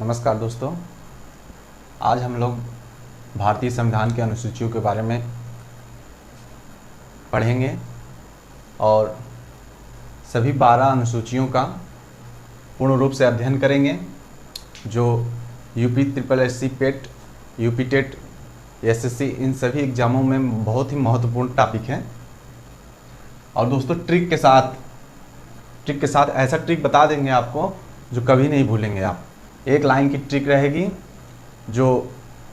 नमस्कार दोस्तों। आज हम लोग भारतीय संविधान के अनुसूचियों के बारे में पढ़ेंगे और सभी 12 अनुसूचियों का पूर्ण रूप से अध्ययन करेंगे जो UP triple SC PET, UP TET, SSC इन सभी एग्ज़ामों में बहुत ही महत्वपूर्ण टॉपिक है। और दोस्तों ट्रिक के साथ ऐसा ट्रिक बता देंगे आपको जो कभी नहीं भूलेंगे आप। एक लाइन की ट्रिक रहेगी जो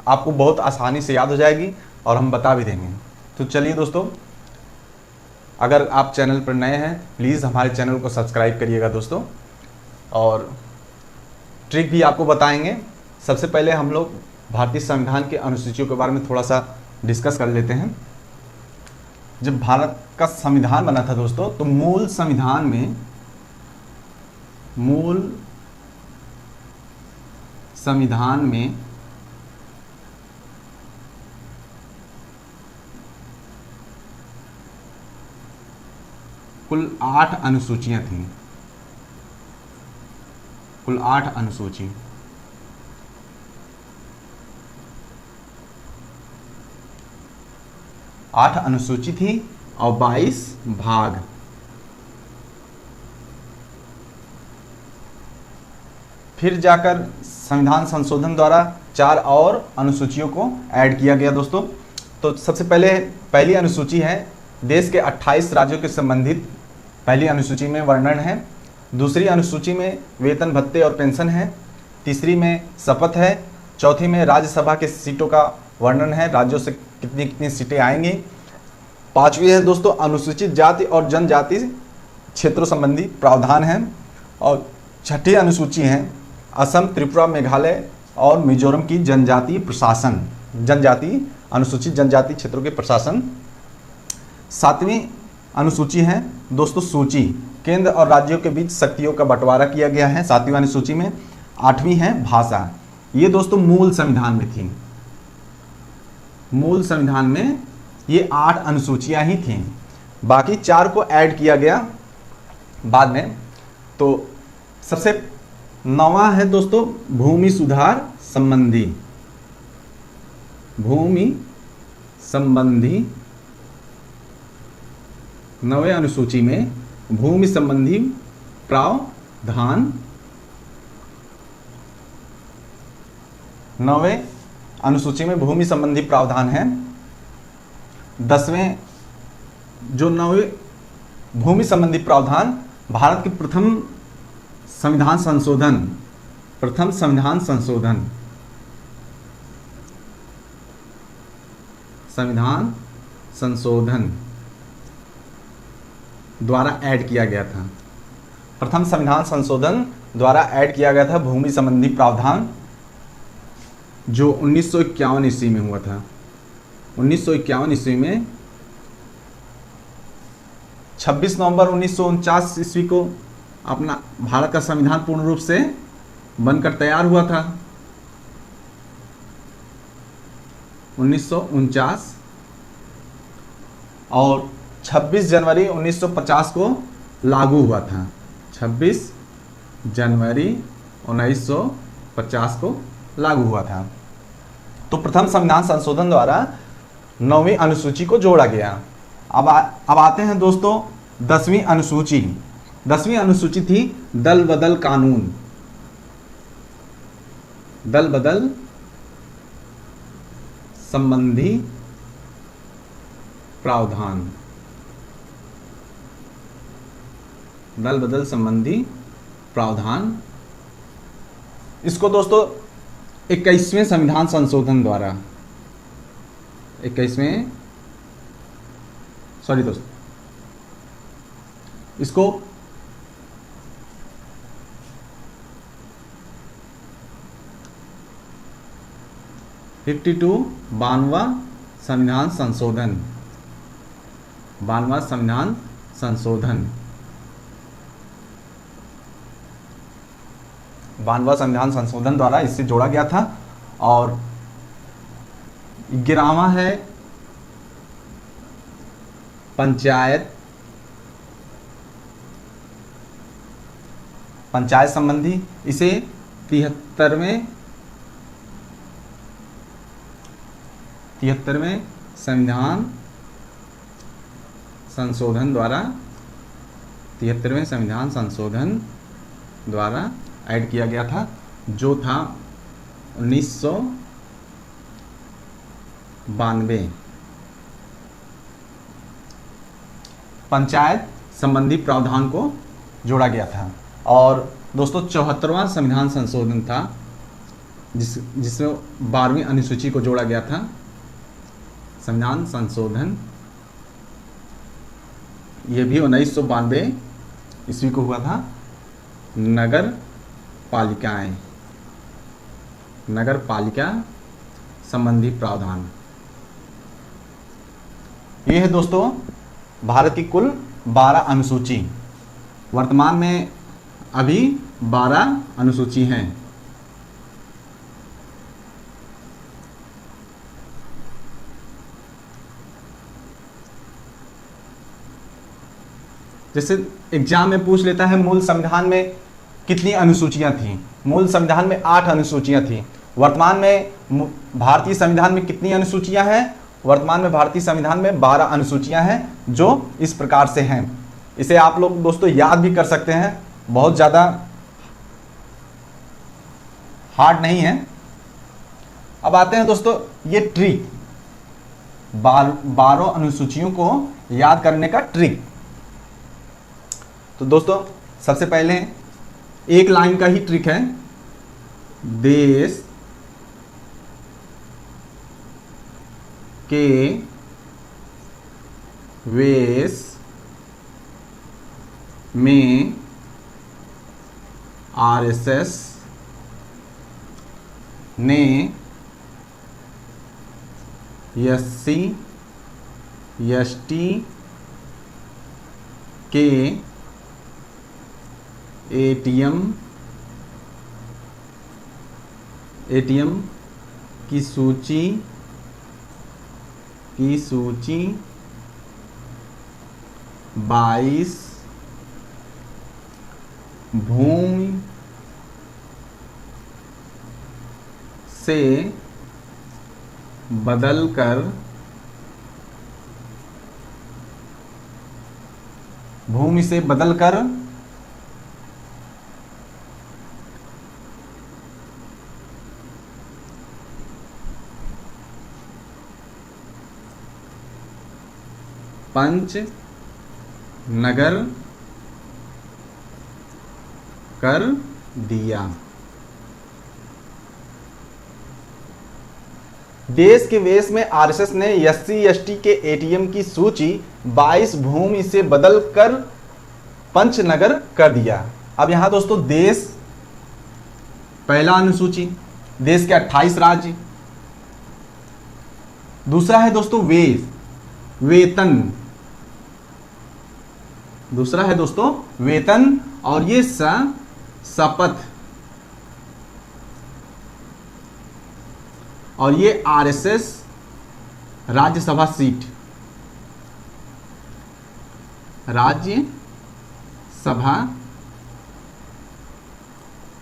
आपको बहुत आसानी से याद हो जाएगी और हम बता भी देंगे। तो चलिए दोस्तों, अगर आप चैनल पर नए हैं प्लीज़ हमारे चैनल को सब्सक्राइब करिएगा दोस्तों, और ट्रिक भी आपको बताएंगे। सबसे पहले हम लोग भारतीय संविधान के अनुसूचियों के बारे में थोड़ा सा डिस्कस कर लेते हैं। जब भारत का संविधान बना था दोस्तों, तो मूल संविधान में कुल 8 अनुसूचियां थीं। कुल 8 अनुसूची। आठ अनुसूची थी और 22 भाग। फिर जाकर संविधान संशोधन द्वारा 4 और अनुसूचियों को ऐड किया गया दोस्तों। तो सबसे पहली अनुसूची है देश के 28 राज्यों के संबंधित। पहली अनुसूची में वर्णन है। दूसरी अनुसूची में वेतन भत्ते और पेंशन है। तीसरी में शपथ है। चौथी में राज्यसभा के सीटों का वर्णन है, राज्यों से कितनी कितनी सीटें आएंगी। पांचवी है दोस्तों अनुसूचित जाति और जनजाति क्षेत्रों संबंधी प्रावधान है। और छठी अनुसूची है असम, त्रिपुरा, मेघालय और मिजोरम की अनुसूचित जनजाति क्षेत्रों के प्रशासन। सातवीं अनुसूची है दोस्तों सूची, केंद्र और राज्यों के बीच शक्तियों का बंटवारा किया गया है 7वीं अनुसूची में। 8वीं है भाषा। ये दोस्तों मूल संविधान में थी। मूल संविधान में ये 8 अनुसूचियां ही थीं, बाकी 4 को ऐड किया गया बाद में। तो सबसे 9वां है दोस्तों भूमि सुधार संबंधी। भूमि संबंधी 9वें अनुसूची में भूमि संबंधी प्रावधान। 9वें अनुसूची में भूमि संबंधी प्रावधान है। 10वें जो 9वें भूमि संबंधी प्रावधान भारत के प्रथम संविधान संशोधन द्वारा ऐड किया गया था। प्रथम संविधान संशोधन द्वारा ऐड किया गया था भूमि संबंधी प्रावधान, जो 1951 ईस्वी में हुआ था। 1951 ईस्वी में 26 नवंबर 1949 ईस्वी को अपना भारत का संविधान पूर्ण रूप से बनकर तैयार हुआ था। 1949 और 26 जनवरी 1950 को लागू हुआ था। 26 जनवरी 1950 को लागू हुआ था। तो प्रथम संविधान संशोधन द्वारा 9वीं अनुसूची को जोड़ा गया। अब आते हैं दोस्तों 10वीं अनुसूची। 10वीं अनुसूची थी दल बदल कानून। दल बदल संबंधी प्रावधान। दल बदल संबंधी प्रावधान। इसको दोस्तों 21वें संविधान संशोधन द्वारा 21वें सॉरी दोस्तों इसको 52 92वां संविधान संशोधन। 92वां संविधान संशोधन 92वां संविधान संशोधन द्वारा इससे जोड़ा गया था। और 11वां है पंचायत पंचायत संबंधी, इसे तिहत्तरवें संविधान संशोधन द्वारा 73वें संविधान संशोधन द्वारा ऐड किया गया था, जो था 1992। पंचायत संबंधी प्रावधान को जोड़ा गया था। और दोस्तों 74वां संविधान संशोधन था जिसमें 12वीं अनुसूची को जोड़ा गया था। संविधान संशोधन ये भी 1992 ईस्वी को हुआ था। नगर पालिका संबंधी प्रावधान। ये है दोस्तों भारत की कुल 12 अनुसूची। वर्तमान में अभी 12 अनुसूची हैं। जैसे एग्जाम में पूछ लेता है मूल संविधान में कितनी अनुसूचियां थीं। मूल संविधान में 8 अनुसूचियां थीं। वर्तमान में भारतीय संविधान में कितनी अनुसूचियां हैं? वर्तमान में भारतीय संविधान में 12 अनुसूचियां हैं, जो इस प्रकार से हैं। इसे आप लोग दोस्तों याद भी कर सकते हैं, बहुत ज़्यादा हार्ड नहीं है। अब आते हैं दोस्तों ये ट्रिक, 12 अनुसूचियों को याद करने का ट्रिक। तो दोस्तों सबसे पहले एक लाइन का ही ट्रिक है। देश के वेश में आरएसएस ने एससी एसटी के एटीएम की सूची 22 भूमि से बदलकर 5 नगर कर दिया। देश के वेश में आरएसएस ने एससी एसटी के एटीएम की सूची 22 भूमि से बदलकर 5 नगर कर दिया। अब यहां दोस्तों देश पहला अनुसूची, देश के 28 राज्य। दूसरा है दोस्तों वेतन, दूसरा है दोस्तों वेतन, और ये शपथ, और ये RSS Rajya Sabha seat, Rajya Sabha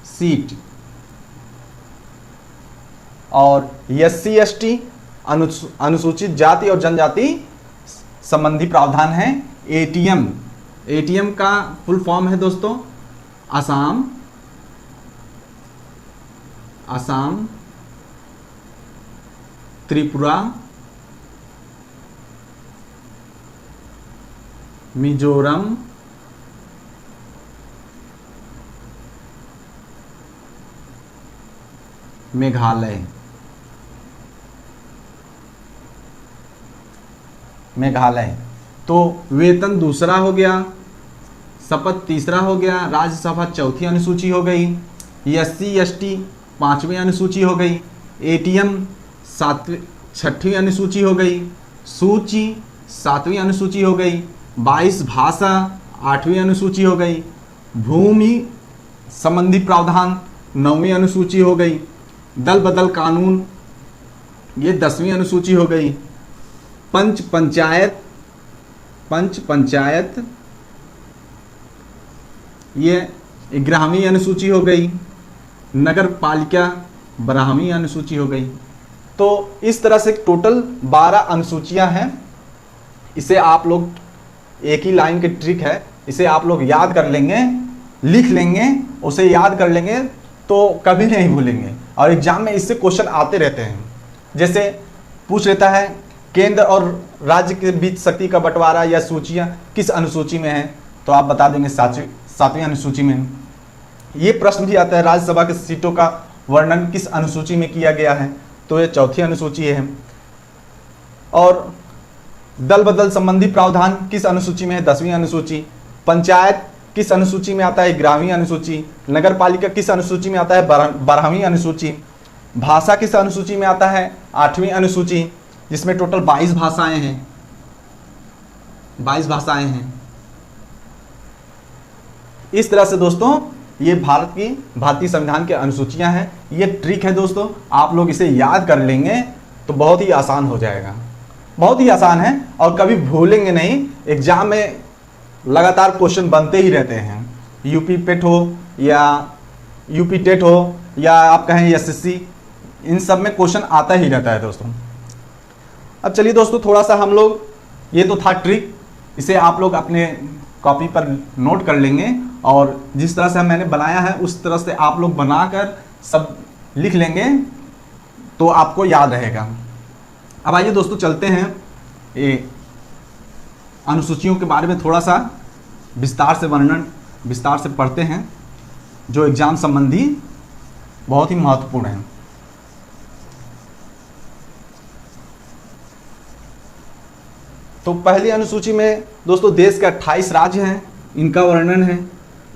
seat. और एससी एसटी अनुसूचित जाति और जनजाति संबंधी प्रावधान है। एटीएम का फुल फॉर्म है दोस्तों असम, त्रिपुरा, मिजोरम, मेघालय। तो वेतन दूसरा हो गया, शपथ तीसरा हो गया, राज्यसभा चौथी अनुसूची हो गई, एससी एसटी 5वीं अनुसूची हो गई, एटीएम 6वीं अनुसूची हो गई, सूची 7वीं अनुसूची हो गई, 22 भाषा 8वीं अनुसूची हो गई, भूमि संबंधी प्रावधान 9वीं अनुसूची हो गई, दल बदल कानून ये 10वीं अनुसूची हो गई, पंच पंचायत ये 11वीं अनुसूची हो गई, नगर पालिका 12वीं अनुसूची हो गई। तो इस तरह से टोटल 12 अनुसूचियां हैं। इसे आप लोग, एक ही लाइन की ट्रिक है, इसे आप लोग याद कर लेंगे, लिख लेंगे, उसे याद कर लेंगे तो कभी नहीं भूलेंगे। और एग्जाम में इससे क्वेश्चन आते रहते हैं। जैसे पूछ लेता है केंद्र और राज्य के बीच शक्ति का बंटवारा या सूचियां किस अनुसूची में है, तो आप बता देंगे 7वीं अनुसूची में। ये प्रश्न भी आता है राज्यसभा की सीटों का वर्णन किस अनुसूची में किया गया है, तो ये 4थी अनुसूची है। और दल बदल संबंधी प्रावधान किस अनुसूची में है, 10वीं अनुसूची। पंचायत किस अनुसूची में आता है, 11वीं अनुसूची। नगर पालिका किस अनुसूची में आता है, 12वीं अनुसूची। भाषा किस अनुसूची में आता है, 8वीं अनुसूची, जिसमें टोटल 22 भाषाएं हैं, 22 भाषाएं हैं। इस तरह से दोस्तों ये भारतीय संविधान की अनुसूचियां हैं। ये ट्रिक है दोस्तों, आप लोग इसे याद कर लेंगे तो बहुत ही आसान हो जाएगा, बहुत ही आसान है और कभी भूलेंगे नहीं। एग्जाम में लगातार क्वेश्चन बनते ही रहते हैं, यूपी पेट हो या यूपी टेट हो या आप कहें एसएससी, इन सब में क्वेश्चन आता ही रहता है दोस्तों। अब चलिए दोस्तों, थोड़ा सा हम लोग, ये तो था ट्रिक, इसे आप लोग अपने कॉपी पर नोट कर लेंगे और जिस तरह से मैंने बनाया है उस तरह से आप लोग बनाकर सब लिख लेंगे तो आपको याद रहेगा। अब आइए दोस्तों चलते हैं ये अनुसूचियों के बारे में थोड़ा सा विस्तार से वर्णन, विस्तार से पढ़ते हैं, जो एग्जाम संबंधी बहुत ही महत्वपूर्ण है। तो पहली अनुसूची में दोस्तों देश के 28 राज्य हैं, इनका वर्णन है।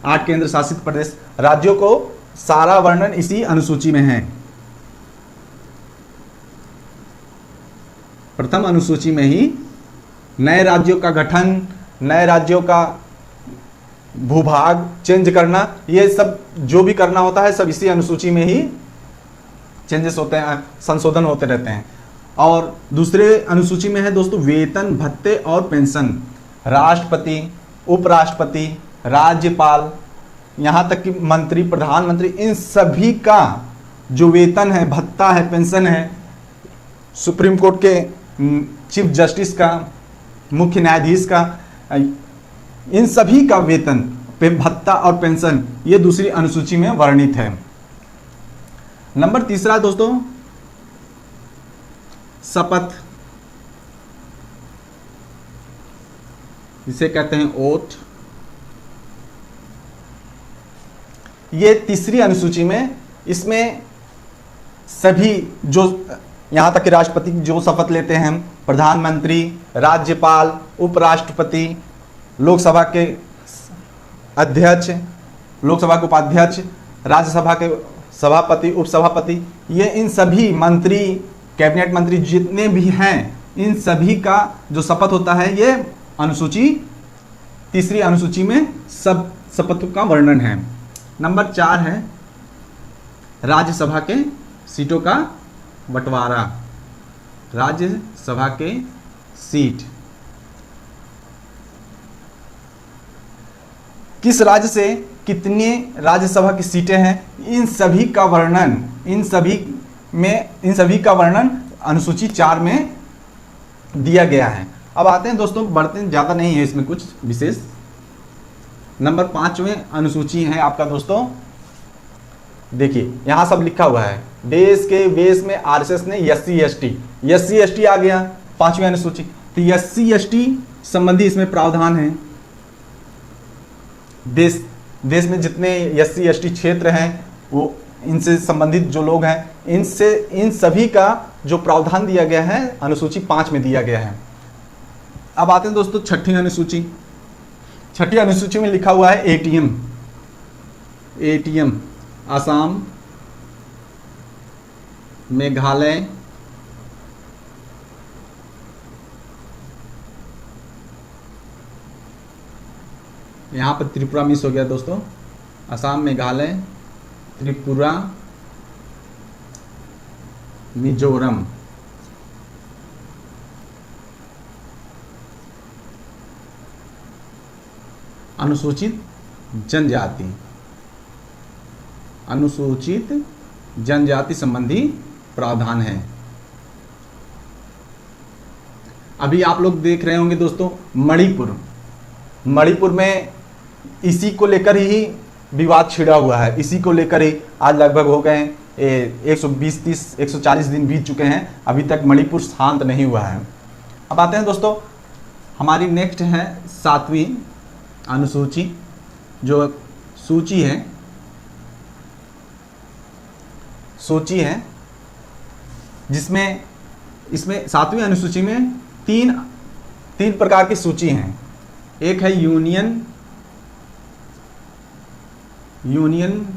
8 केंद्र शासित प्रदेश, राज्यों को सारा वर्णन इसी अनुसूची में है। प्रथम अनुसूची में ही नए राज्यों का गठन, नए राज्यों का भूभाग चेंज करना, ये सब जो भी करना होता है सब इसी अनुसूची में ही चेंजेस होते हैं, संशोधन होते रहते हैं। और दूसरे अनुसूची में है दोस्तों वेतन, भत्ते और पेंशन। राष्ट्रपति, उपराष्ट्रपति, राज्यपाल, यहाँ तक कि मंत्री, प्रधानमंत्री, इन सभी का जो वेतन है, भत्ता है, पेंशन है, सुप्रीम कोर्ट के चीफ जस्टिस का, मुख्य न्यायाधीश का, इन सभी का वेतन, भत्ता और पेंशन ये दूसरी अनुसूची में वर्णित है। नंबर तीसरा दोस्तों शपथ, इसे कहते हैं ओथ। ये तीसरी अनुसूची में, इसमें सभी जो यहाँ तक कि राष्ट्रपति जो शपथ लेते हैं, प्रधानमंत्री, राज्यपाल, उपराष्ट्रपति, लोकसभा के अध्यक्ष, लोकसभा के उपाध्यक्ष, राज्यसभा के सभापति, उपसभापति, ये इन सभी मंत्री, कैबिनेट मंत्री जितने भी हैं, इन सभी का जो शपथ होता है ये अनुसूची, तीसरी अनुसूची में सब शपथ का वर्णन है। नंबर 4 है राज्यसभा के सीटों का बंटवारा। राज्यसभा के सीट किस राज्य से कितनी राज्यसभा की सीटें हैं, इन सभी का वर्णन, इन सभी का वर्णन अनुसूची 4 में दिया गया है। अब आते हैं दोस्तों, बढ़ते हैं, ज़्यादा नहीं है इसमें कुछ विशेष। नंबर 5वें अनुसूची है आपका दोस्तों, देखिए यहाँ सब लिखा हुआ है। देश के वेश में आरएसएस ने एससी एसटी आ गया 5वीं अनुसूची। तो एससी एसटी संबंधी इसमें प्रावधान है। देश में जितने एससी एसटी क्षेत्र हैं, वो इनसे संबंधित जो लोग हैं, इन सभी का जो प्रावधान दिया गया है अनुसूची 5 में दिया गया है। अब आते हैं दोस्तों 6ठी अनुसूची। 6ठी अनुसूची में लिखा हुआ है एटीएम, असम, मेघालय, यहाँ पर त्रिपुरा मिस हो गया दोस्तों, असम, मेघालय, त्रिपुरा, मिजोरम। अनुसूचित जनजाति। अनुसूचित जनजाति संबंधी प्रावधान है। अभी आप लोग देख रहे होंगे दोस्तों मणिपुर में इसी को लेकर ही विवाद छिड़ा हुआ है। इसी को लेकर ही आज लगभग हो गए 120-140 दिन बीत चुके हैं, अभी तक मणिपुर शांत नहीं हुआ है। अब आते हैं दोस्तों, हमारी नेक्स्ट है 7वीं अनुसूची, जो सूची है जिसमें इसमें 7वीं अनुसूची में तीन प्रकार की सूची हैं। एक है यूनियन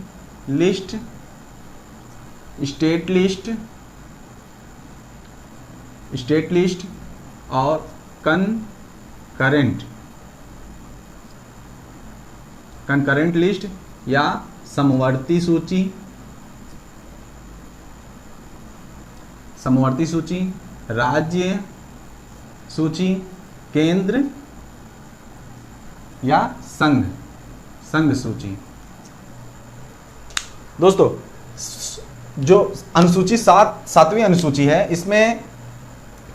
लिस्ट, स्टेट लिस्ट और कंकरेंट लिस्ट या समवर्ती सूची, राज्य सूची, केंद्र या संघ सूची। दोस्तों जो अनुसूची 7वीं अनुसूची है, इसमें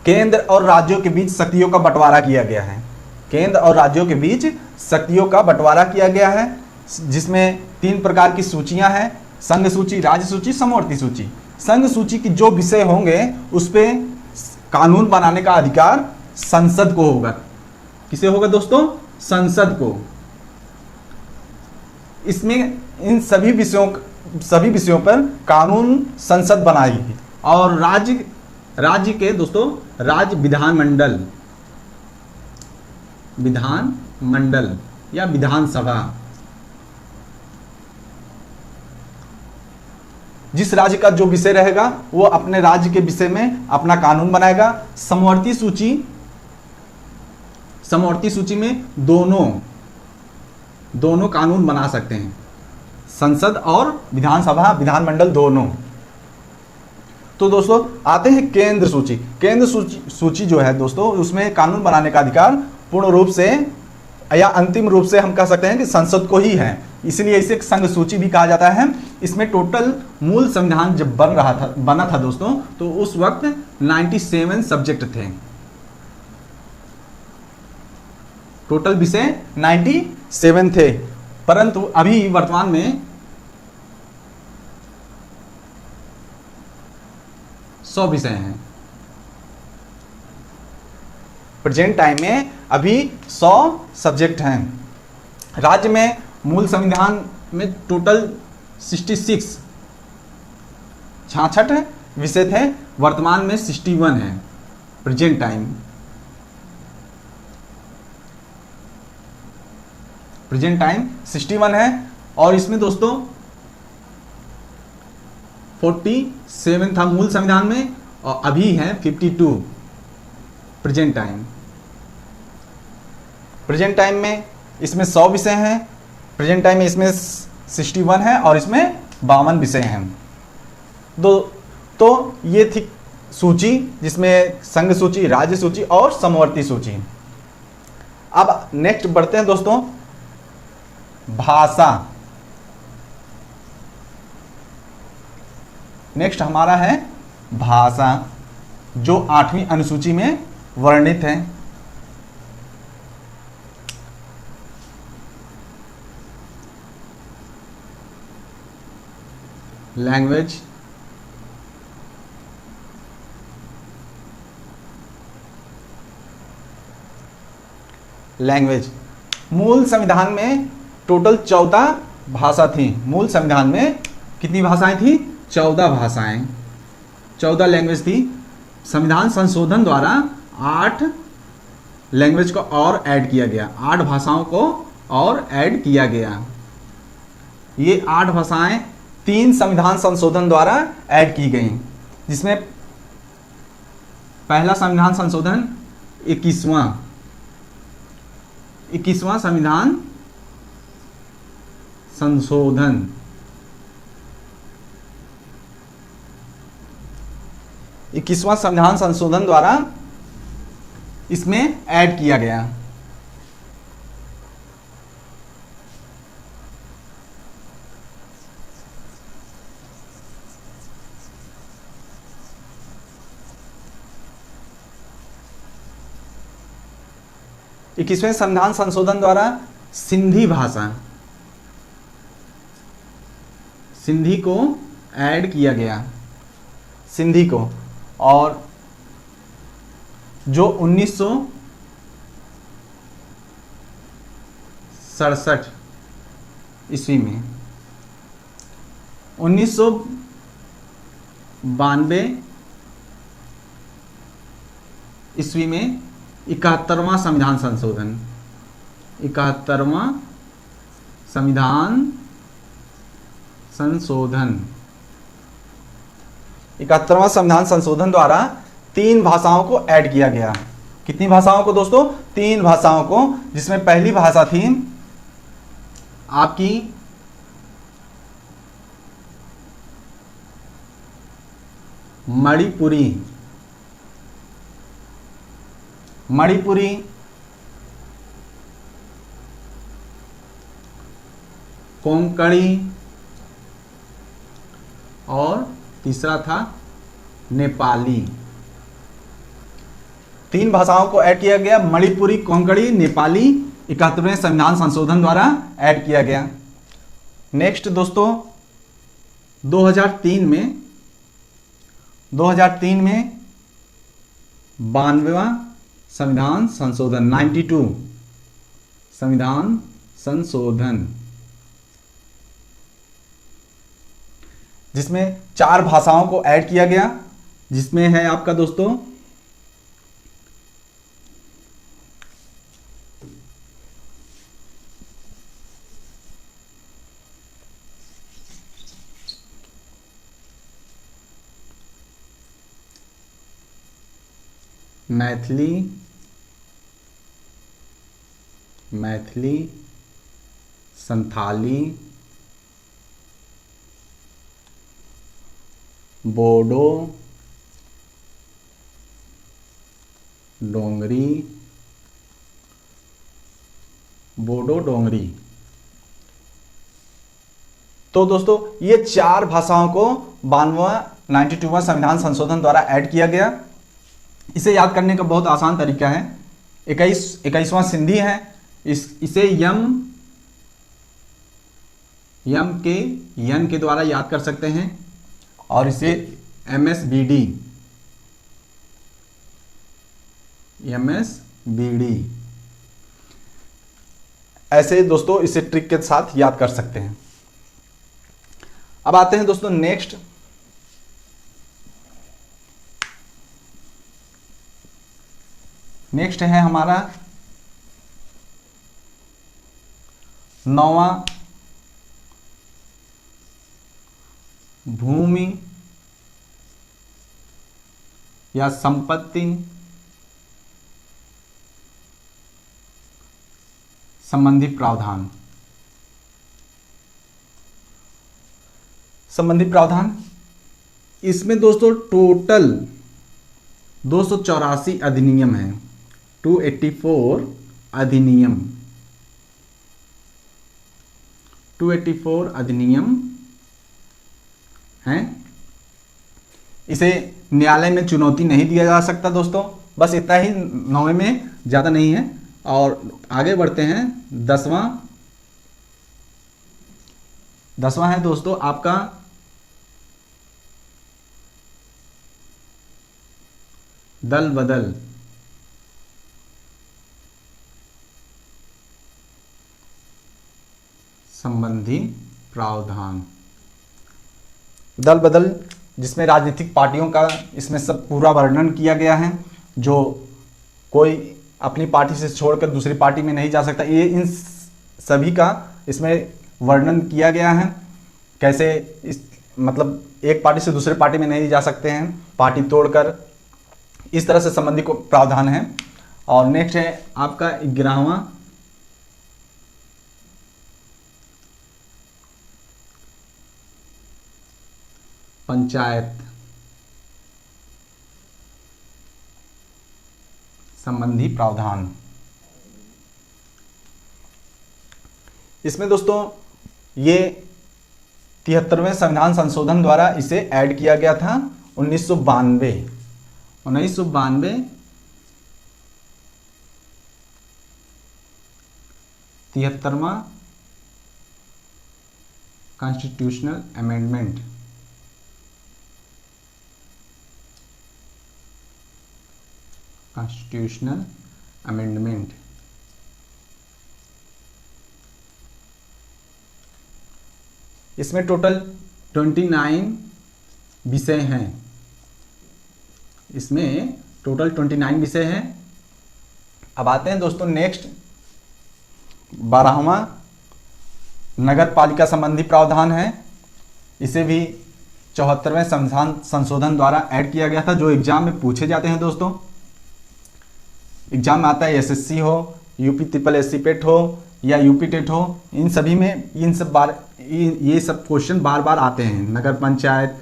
केंद्र और राज्यों के बीच शक्तियों का बंटवारा किया गया है। केंद्र और राज्यों के बीच शक्तियों का बंटवारा किया गया है, जिसमें 3 प्रकार की सूचियां हैं: संघ सूची, राज्य सूची, समवर्ती सूची। संघ सूची की जो विषय होंगे उस पे कानून बनाने का अधिकार संसद को होगा। किसे होगा दोस्तों? संसद को। इसमें इन सभी विषयों पर कानून संसद बनाएगी। और राज्य के दोस्तों राज्य विधानमंडल या विधानसभा, जिस राज्य का जो विषय रहेगा वो अपने राज्य के विषय में अपना कानून बनाएगा। समवर्ती सूची में दोनों कानून बना सकते हैं, संसद और विधानसभा, विधानमंडल दोनों। तो दोस्तों आते हैं केंद्र सूची जो है दोस्तों, उसमें कानून बनाने का अधिकार पूर्ण रूप से या अंतिम रूप से हम कह सकते हैं कि संसद को ही है, इसलिए इसे संघ सूची भी कहा जाता है। इसमें टोटल मूल संविधान जब बना था दोस्तों, तो उस वक्त 97 सब्जेक्ट थे। टोटल विषय 97 थे, परंतु अभी वर्तमान में 100 विषय हैं। प्रेजेंट टाइम में अभी 100 सब्जेक्ट हैं। राज्य में मूल संविधान में टोटल 66 विषय थे, वर्तमान में 61 है प्रेजेंट टाइम। प्रेजेंट टाइम 61 है और इसमें दोस्तों 47 था मूल संविधान में और अभी है 52 प्रेजेंट टाइम। प्रेजेंट टाइम में इसमें 100 विषय हैं, प्रेजेंट टाइम में इसमें 61 है और इसमें 52 विषय हैं। तो ये थी सूची, जिसमें संघ सूची, राज्य सूची और समवर्ती सूची। अब नेक्स्ट बढ़ते हैं दोस्तों, भाषा। नेक्स्ट हमारा है भाषा, जो 8वीं अनुसूची में वर्णित है। लैंग्वेज मूल संविधान में टोटल 14 भाषा थी। मूल संविधान में कितनी भाषाएं थी? 14 भाषाएं, 14 लैंग्वेज थी। संविधान संशोधन द्वारा 8 लैंग्वेज को और ऐड किया गया, 8 भाषाओं को और ऐड किया गया। ये 8 भाषाएं 3 संविधान संशोधन द्वारा ऐड की गई, जिसमें पहला संविधान संशोधन 21वां संविधान संशोधन, इक्कीसवां संविधान संशोधन द्वारा इसमें ऐड किया गया। 21वें संविधान संशोधन द्वारा सिंधी भाषा, सिंधी को ऐड किया गया, सिंधी को। और जो 1967 ईस्वी में, 1992 ईस्वी में 71वां संविधान संशोधन, 71वां संविधान संशोधन, 71वां संविधान संशोधन द्वारा 3 भाषाओं को ऐड किया गया। कितनी भाषाओं को दोस्तों? 3 भाषाओं को, जिसमें पहली भाषा थी आपकी मणिपुरी, मणिपुरी, कोंकणी और तीसरा था नेपाली। 3 भाषाओं को ऐड किया गया, मणिपुरी, कोंकणी, नेपाली, 71वें संविधान संशोधन द्वारा ऐड किया गया। नेक्स्ट दोस्तों 2003 में 92वां संविधान संशोधन, 92 संविधान संशोधन, जिसमें 4 भाषाओं को ऐड किया गया, जिसमें है आपका दोस्तों मैथिली, संथाली, बोडो, डोंगरी, तो दोस्तों ये 4 भाषाओं को 92वां संविधान संशोधन द्वारा ऐड किया गया। इसे याद करने का बहुत आसान तरीका है। 21वां सिंधी है, इसे यम के द्वारा याद कर सकते हैं, और इसे MSBD ऐसे दोस्तों इसे ट्रिक के साथ याद कर सकते हैं। अब आते हैं दोस्तों नेक्स्ट है हमारा 9वां भूमि या संपत्ति संबंधी प्रावधान। इसमें दोस्तों टोटल 284 अधिनियम है, 284 अधिनियम हैं। इसे न्यायालय में चुनौती नहीं दिया जा सकता दोस्तों। बस इतना ही 9वें में, ज़्यादा नहीं है। और आगे बढ़ते हैं 10वां है दोस्तों आपका दल बदल संबंधी प्रावधान। दल बदल जिसमें राजनीतिक पार्टियों का इसमें सब पूरा वर्णन किया गया है, जो कोई अपनी पार्टी से छोड़कर दूसरी पार्टी में नहीं जा सकता। ये इन सभी का इसमें वर्णन किया गया है, कैसे मतलब एक पार्टी से दूसरे पार्टी में नहीं जा सकते हैं, पार्टी तोड़कर, इस तरह से संबंधी को प्रावधान है। और नेक्स्ट है आपका 11वां पंचायत संबंधी प्रावधान। इसमें दोस्तों ये 73वें संविधान संशोधन द्वारा इसे ऐड किया गया था 1992 73वां कॉन्स्टिट्यूशनल अमेंडमेंट। कॉन्स्टिट्यूशनल अमेंडमेंट इसमें टोटल 29 विषय हैं। इसमें टोटल 29 विषय हैं। अब आते हैं दोस्तों नेक्स्ट 12वां नगर पालिका संबंधी प्रावधान है। इसे भी 74वें संविधान संशोधन द्वारा ऐड किया गया था, जो एग्जाम में पूछे जाते हैं दोस्तों। एग्जाम में आता है, एसएससी हो, यूपी ट्रिपल एससी पेट हो या यूपी टेट हो, इन सभी में ये सब क्वेश्चन बार बार आते हैं। नगर पंचायत,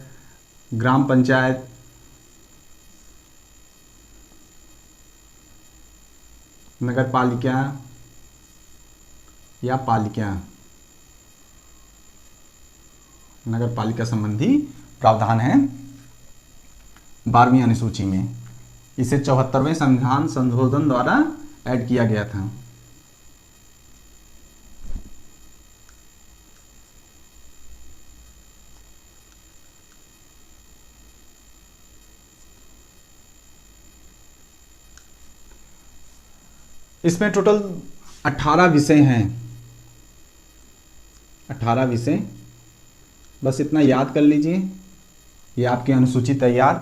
ग्राम पंचायत, नगर पालिका या पालिका, नगर पालिका संबंधी प्रावधान है 12वीं अनुसूची में। इसे 74वें संविधान संशोधन द्वारा ऐड किया गया था। इसमें टोटल 18 विषय हैं। 18 विषय, बस इतना याद कर लीजिए, ये आपकी अनुसूची तैयार।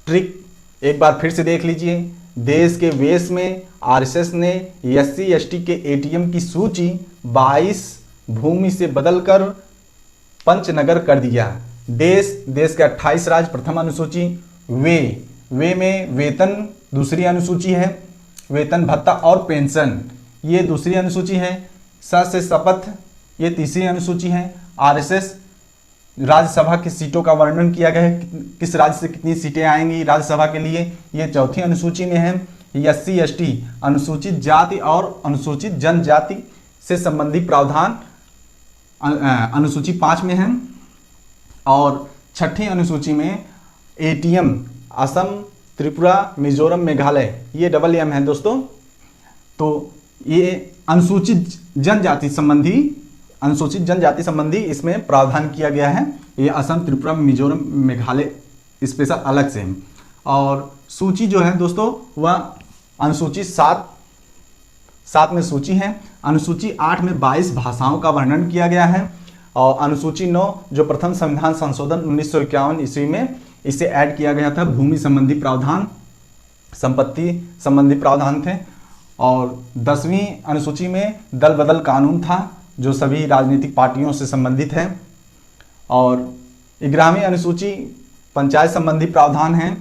ट्रिक एक बार फिर से देख लीजिए। देश के वेश में आरएसएस ने एससी एसटी के एटीएम की सूची 22 भूमि से बदलकर पंचनगर कर दिया। देश के 28 राज्य प्रथम अनुसूची। वे में वेतन दूसरी अनुसूची है। वेतन भत्ता और पेंशन ये दूसरी अनुसूची है। स से शपथ ये तीसरी अनुसूची है। आरएसएस राज्यसभा की सीटों का वर्णन किया गया है, किस राज्य से कितनी सीटें आएंगी राज्यसभा के लिए, ये चौथी अनुसूची में है। एससी एसटी अनुसूचित जाति और अनुसूचित जनजाति से संबंधी प्रावधान अनुसूची 5 में है। और छठी अनुसूची में एटीएम असम, त्रिपुरा, मिजोरम, मेघालय ये डबल एम है दोस्तों। तो ये अनुसूचित जनजाति संबंधी इसमें प्रावधान किया गया है। ये असम, त्रिपुरा, मिजोरम, मेघालय स्पेशल अलग से है। और सूची जो है दोस्तों वह अनुसूची 7 में सूची है। अनुसूची 8 में 22 भाषाओं का वर्णन किया गया है। और अनुसूची 9 जो प्रथम संविधान संशोधन 1951 ईस्वी में इसे ऐड किया गया था, भूमि संबंधी प्रावधान, संपत्ति संबंधी प्रावधान थे। और 10वीं अनुसूची में दल बदल कानून था, जो सभी राजनीतिक पार्टियों से संबंधित है। और 11वीं अनुसूची पंचायत संबंधी प्रावधान है,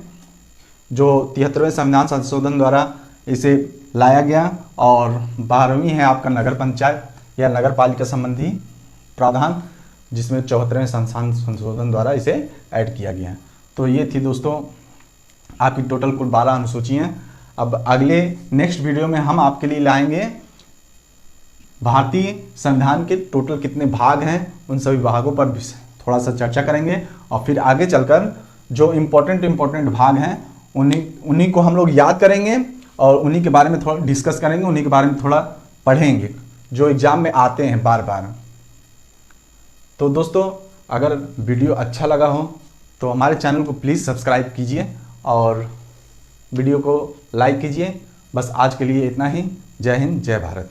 जो 73वें संविधान संशोधन द्वारा इसे लाया गया। और 12वीं है आपका नगर पंचायत या नगर पालिका संबंधी प्रावधान, जिसमें 74वें संविधान संशोधन द्वारा इसे ऐड किया गया। तो ये थी दोस्तों आपकी टोटल कुल 12 अनुसूचियाँ। अब अगले नेक्स्ट वीडियो में हम आपके लिए लाएंगे भारतीय संविधान के टोटल कितने भाग हैं, उन सभी भागों पर थोड़ा सा चर्चा करेंगे। और फिर आगे चलकर जो इम्पोर्टेंट भाग हैं उन्हीं को हम लोग याद करेंगे और उन्हीं के बारे में थोड़ा डिस्कस करेंगे, उन्हीं के बारे में थोड़ा पढ़ेंगे, जो एग्ज़ाम में आते हैं बार बार। तो दोस्तों अगर वीडियो अच्छा लगा हो तो हमारे चैनल को प्लीज़ सब्सक्राइब कीजिए और वीडियो को लाइक कीजिए। बस आज के लिए इतना ही। जय हिंद, जय भारत।